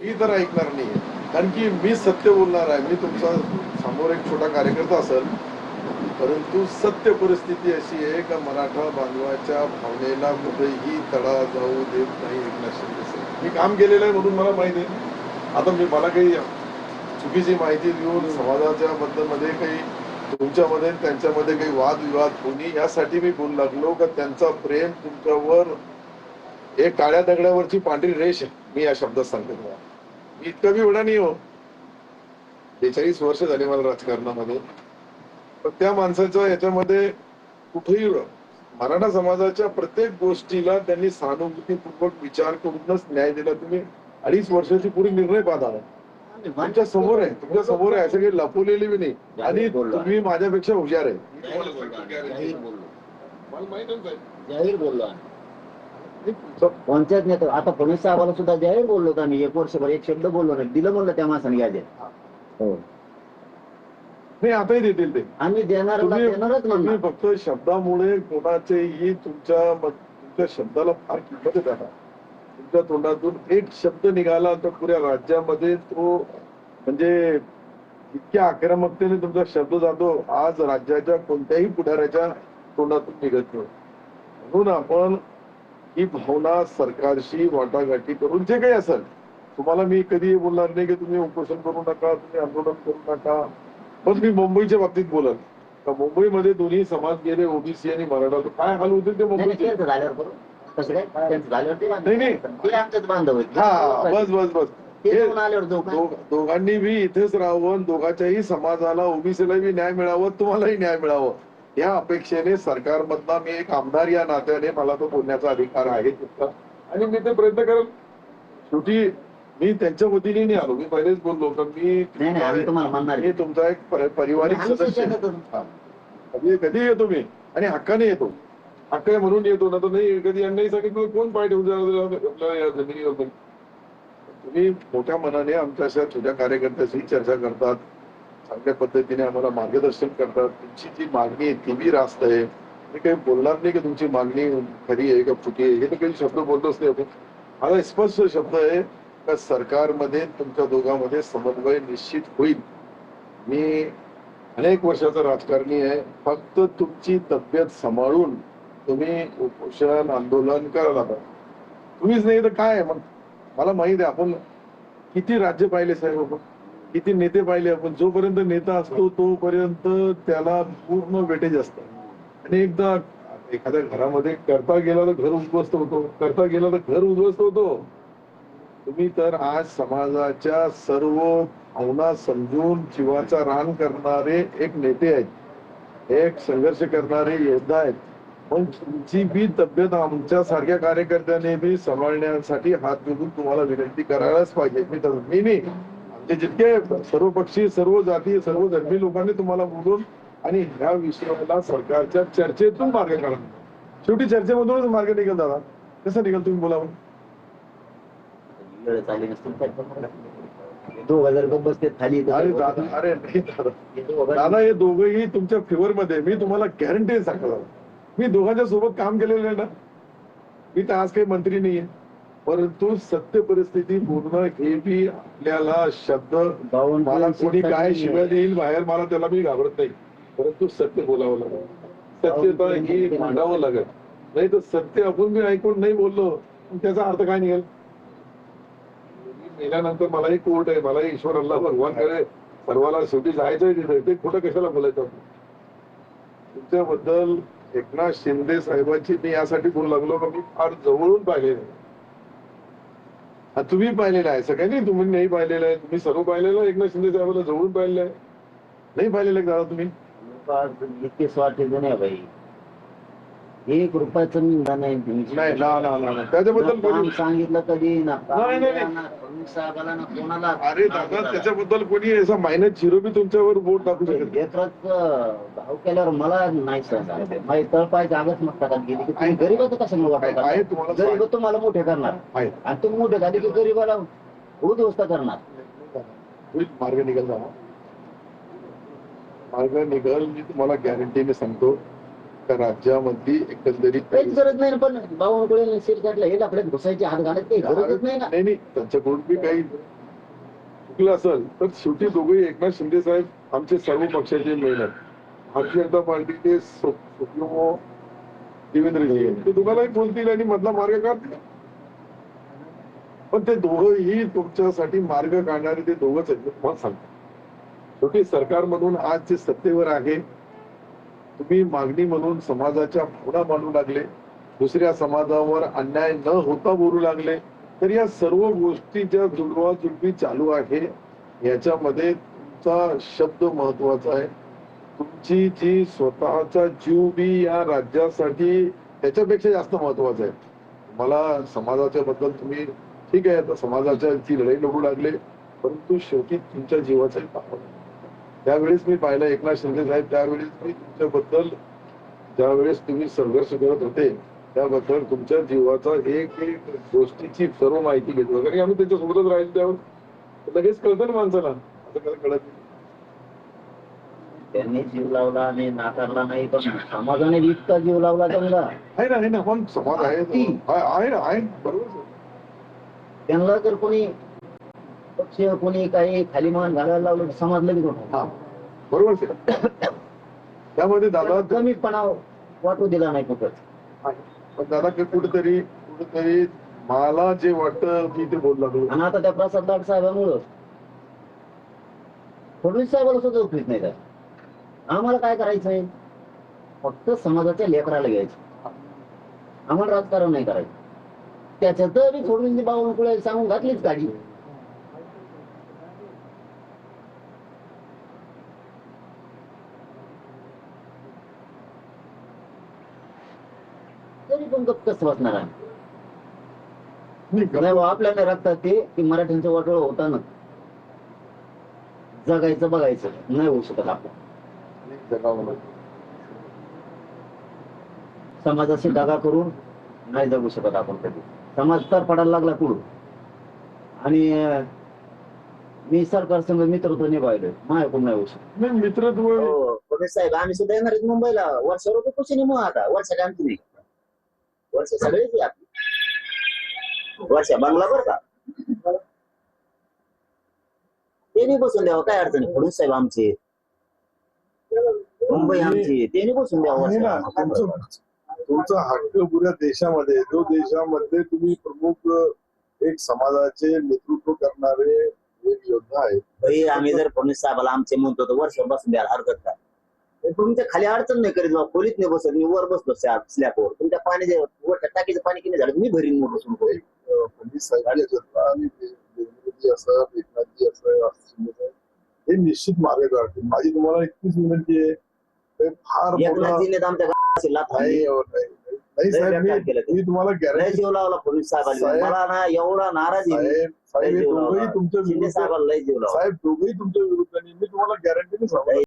मी तर ऐकणार नाही, कारण की मी सत्य बोलणार आहे. मी तुमचा समोर एक छोटा कार्यकर्ता असेल, परंतु सत्य परिस्थिती अशी आहे का मराठा बांधवाच्या भावनेला कुठेही तडा जाऊ देत नाही एकनाथ शिंदे साहेब. मी काम केलेलं आहे म्हणून मला माहिती आहे. आता मला काही चुकीची माहिती देऊन समाजाच्या बद्दल मध्ये काही तुमच्यामध्ये त्यांच्यामध्ये काही वादविवाद होणी यासाठी मी बोलू लागलो का त्यांचा प्रेम तुमच्यावर एक काळ्या दगडावरची पांढरी रेष आहे. मी या शब्दात सांगतो तुम्हाला. मी इतका बी एवढा नाही हो, 42 वर्ष झाली मला राजकारणामध्ये. पण त्या माणसाच्या याच्यामध्ये कुठेही मराठा समाजाच्या प्रत्येक गोष्टीला त्यांनी सहानुभूतीपूर्वक विचार करूनच न्याय दिला. तुम्ही 2.5 वर्षाची पुरी निर्णय पाहता, तुमच्या समोर आहे, तुमच्या समोर आहे, असं काही लपवलेली बी नाही. आणि तुम्ही माझ्यापेक्षा हुशार आहे. मला माहितच आहे, जाहीर बोललो पंचायत नेते. आता फडणवीस साहेबाला सुद्धा जाहीर बोललो होतो आम्ही. 1 वर्षभर एक शब्द बोललो नाही, दिलं म्हणलं त्या माणसाने यादी. हो नाही, आताही देतील ते. आम्ही देणारच तुम्ही फक्त शब्दामुळे कोणाचेही तुमच्या शब्दाला फार किंमत आहे. तुमच्या तोंडातून एक शब्द निघाला तर पुऱ्या राज्यामध्ये तो म्हणजे इतक्या आक्रमकतेने तुमचा शब्द जातो, आज राज्याच्या कोणत्याही पुढाऱ्याच्या तोंडातून निघत नाही. म्हणून आपण ही भावना सरकारशी वाटाघाटी करून जे काही असेल, तुम्हाला मी कधी बोलणार नाही की तुम्ही उपोषण करू नका, तुम्ही आंदोलन करू नका. पण मी मुंबईच्या बाबतीत बोलत का मुंबईमध्ये दोन्ही समाज गेले, ओबीसी आणि मराठा, काय हाल होते ते मुंबईचे. नाही नाही, हा बस बस बस, दोघांनी बी इथेच राहावं, दोघांच्याही समाजाला, ओबीसीला बी न्याय मिळावं, तुम्हालाही न्याय मिळावं या अपेक्षेने सरकारमधला मी एक आमदार या नात्याने मला तो बोलण्याचा अधिकार आहे तितका, आणि मी ते प्रयत्न करेल. शेवटी मी त्यांच्या वतीने नाही आलो, मी पहिलेच बोललो तर मी तुमचा एक पारिवारिक सदस्य. कधी येतो मी आणि हक्काने येतो. हक्क आहे म्हणून येतो, ना तर नाही कधी यांनाही सांगितलं कोण पाय ठेवून आपल्या जमिनीवर. तुम्ही मोठ्या मनाने आमच्या अशा छोट्या कार्यकर्त्याशी चर्चा करतात, चांगल्या पद्धतीने आम्हाला मार्गदर्शन करतात. तुमची जी मागणी आहे ती बी रास्त आहे. मी काही बोलणार नाही की तुमची मागणी खरी आहे का चुकी आहे, हे तर काही शब्द बोलतोच नाही. मला स्पष्ट शब्द आहे का सरकारमध्ये तुमच्या दोघांमध्ये समन्वय निश्चित होईल. मी अनेक वर्षाचा राजकारणी आहे. फक्त तुमची तब्येत सांभाळून तुम्ही उपोषण आंदोलन करायला हवं. तुम्हीच नाही तर काय मग. मला माहित आहे आपण किती राज्य पाहिले साहेब, आपण किती नेते पाहिले. आपण जोपर्यंत नेता असतो तोपर्यंत त्याला पूर्ण वेटेज असतं. आणि एकदा एखाद्या घरामध्ये करता गेला तर घर उद्ध्वस्त होतो, करता गेला तर घर उद्ध्वस्त होतो. तुम्ही तर आज समाजाच्या सर्व भावना समजून जीवाचा रान करणारे एक नेते आहेत, एक संघर्ष करणारे योद्धा आहेत. पण तुमची बी तब्येत आमच्या सारख्या कार्यकर्त्याने बी सांभाळण्यासाठी हात जोडून तुम्हाला विनंती करायलाच पाहिजे. मी नाही, आमचे जितके सर्व पक्षी, सर्व जाती, सर्व धर्मी लोकांनी तुम्हाला बोलून आणि ह्या विषयाला सरकारच्या चर्चेतून मार्ग काढा. शेवटी चर्चेमधूनच मार्ग निघेल. दादा कसं निघेल तुम्ही बोला. 2000 बसते खाली. अरे नाही दादा, हे दोघंही तुमच्या फेवर मध्ये. मी तुम्हाला गॅरंटी सांगतो, मी दोघांच्या सोबत काम केलेलं आहे ना. मी तर आज काही मंत्री नाहीये, परंतु सत्य परिस्थिती पूर्ण हे बी आपल्याला शब्द, मला कोणी काय शिव्या देईल बाहेर, मला त्याला मी घाबरत नाही. परंतु सत्य बोलावं लागेल, सत्यता ही मांडावं लागेल. नाही तर सत्य आपण बी ऐकून नाही बोललो त्याचा अर्थ काय निघेल. मेल्यानंतर मलाही कोर्ट आहे, मलाही ईश्वर अल्लाह भगवान करे, सर्वाला शेवटी जायचंय तिथे. ते खोटं कशाला बोलायचं. तुमच्याबद्दल एकनाथ शिंदे साहेबांची मी यासाठी बोलू लागलो का मी फार जवळून पाहिलेलं आहे. तुम्ही पाहिलेलं आहे, सगळ्यांनी तुम्ही नाही पाहिलेलं आहे, तुम्ही सर्व पाहिलेलं आहे. एकनाथ शिंदे साहेबांना जवळून पाहिलेलं आहे, नाही पाहिलेलं आहे दादा तुम्ही. इतके स्वार्थी नाही भाई, 1 रुपयाचं निघा नाही. त्याच्याबद्दल सांगितलं कधी ना साहेबाला ना कोणाला. अरे दादा, त्याच्याबद्दल कोणी असा मायनस झिरो बी तुमच्यावर बोट टाकू शकत. एकच भाव केल्यावर मला नाही सर माझी तळपाय जागच मग गेली की तुम्ही गरीबाचं कसं वाटायला. गरीब तुम्हाला मोठे करणार आणि तुम्ही मोठे झाले की गरीबाला उद्ध्वस्त करणार. मार्ग निघाल, मार्ग निघाल. मी तुम्हाला गॅरंटीने सांगतो त्या राज्यामधली एकंदरीत काहीच गरज नाही ना, पण बावनकुळे शिरसाटला हे लाकड्यात घुसायची हात घालत काही गरजच नाही ना. नाही त्यांच्याकडून बी काही चुकलं असेल तर शेवटी दोघेही एकनाथ शिंदे साहेब आमचे सर्व पक्षाचे मेन भारतीय जनता पार्टीचे सुप्रीमो देवेंद्रजी ते दोघांनाही बोलतील आणि मधला मार्ग काढतील. पण ते दोघंही तुमच्यासाठी मार्ग काढणारे ते दोघंच आहेत, मी तुम्हाला सांगतो. शेवटी सरकारमधून आज जे सत्तेवर आहे, तुम्ही मागणी म्हणून समाजाच्या भावना मांडू लागले, दुसऱ्या समाजावर अन्याय न होता बोलू लागले, तर या सर्व गोष्टी ज्या जुळवाजुळवी चालू आहे याच्यामध्ये तुमचा शब्द महत्वाचा आहे. तुमची जी स्वतःचा जीव बी या राज्यासाठी त्याच्यापेक्षा जास्त महत्वाचा आहे. मला समाजाच्या बद्दल तुम्ही ठीक आहे, आता समाजाच्या ती लढाई लढू लागले, परंतु शेवटी तुमच्या जीवाचाही पाहतो. त्यावेळेस मी पाहिलं एकनाथ शिंदे साहेब, त्यावेळेस मी तुमच्याबद्दल ज्यावेळेस तुम्ही संघर्ष करत होते त्याबद्दल तुमच्या जीवाचा एक एक गोष्टीची सर्व माहिती घेतली, कारण आम्ही त्याच्यासोबतच राहिलो त्यावर लगेच कळतं ना माणसाला, असं कळत कळत नाही. त्यांनी जीव लावला आणि नाकारला नाही, पण समाजाने इतका जीव लावला त्यांना. आहे ना, पण समाज आहे आहे बरोबर. त्यांना जर कोणी पक्ष कोणी काही खाली मान घालायला लावलं तर समाज लगेच उठला. हा बरोबर. त्यामध्ये दादा कमीपणा वाटू दिला नाही कुठं. पण दादा कुठेतरी मला जे वाटतं मी ते बोलू लागलो. आणि आता त्या प्रसाद लाड साहेबांमुळं फडणवीस साहेबाला सुद्धा उपयोग नाही. आम्हाला काय करायचंय, फक्त समाजाच्या लेकराला घ्यायचं, आम्हाला राजकारण नाही करायचं. त्याच्यात फडणवीस बावनकुळे सांगून घातलीच गाडी. तरी पण गप्प कसं बसणार आम्ही. नाही आपल्याला रक्तात ते की मराठ्यांचं वाटोळ होताना जगायचं बघायचं नाही होऊ शकत आपण. समाजाशी दगा करून नाही जगू शकत आपण कधी. समाज तर पडायला लागला पुढं. आणि मी सरकार संघ मित्रत्व निभावलं, माझ्याकडून नाही होऊ शकत. नाही मित्रत्व फडणवीस साहेब आम्ही सुद्धा येणार आहेत मुंबईला. वर्षावर खुशी मग आता वर्षा आमची नाही, वर्ष सगळेच आपली वर्षा बांगला बरं का. त्यांनी बसून द्यावं, काय अडचण. फडणवीस साहेब आमचे, मुंबई आमची, त्यांनी बसून द्यावं. तुमचा हक्क पुऱ्या देशामध्ये, जो देशामध्ये तुम्ही प्रमुख एक समाजाचे नेतृत्व करणारे एक योद्धा आहेत. आम्ही जर फडणवीस साहेबाला आमचे म्हणतो तर वर्षभर बसून द्यायला हरकत काय. तुमच्या खाली अडचण नाही करीत, खोलीत नाही बसत, मी वर बसलो स्लॅबवर. तुमच्या पाणी वर टाकीचं पाणी किती झालं मी भरीन मोठं बसून. फडणवीस साहेब आणि देवेंद्रजी असं, एकनाथजी असं, हे निश्चित मार्ग काढतील. माझी तुम्हाला इतकीच विनंती आहे, फार एकनाथजीने आमच्या नाही साहेब, मी तुम्हाला गॅरंटी जीव लावला फडणवीस साहेबांनी. मला ना एवढा नाराज आहे साहेब, दोघंही तुमच्या साहेबांना लय जीव लावला. साहेब दोघंही तुमच्या विरुद्धाने, मी तुम्हाला गॅरंटीने सांगतो.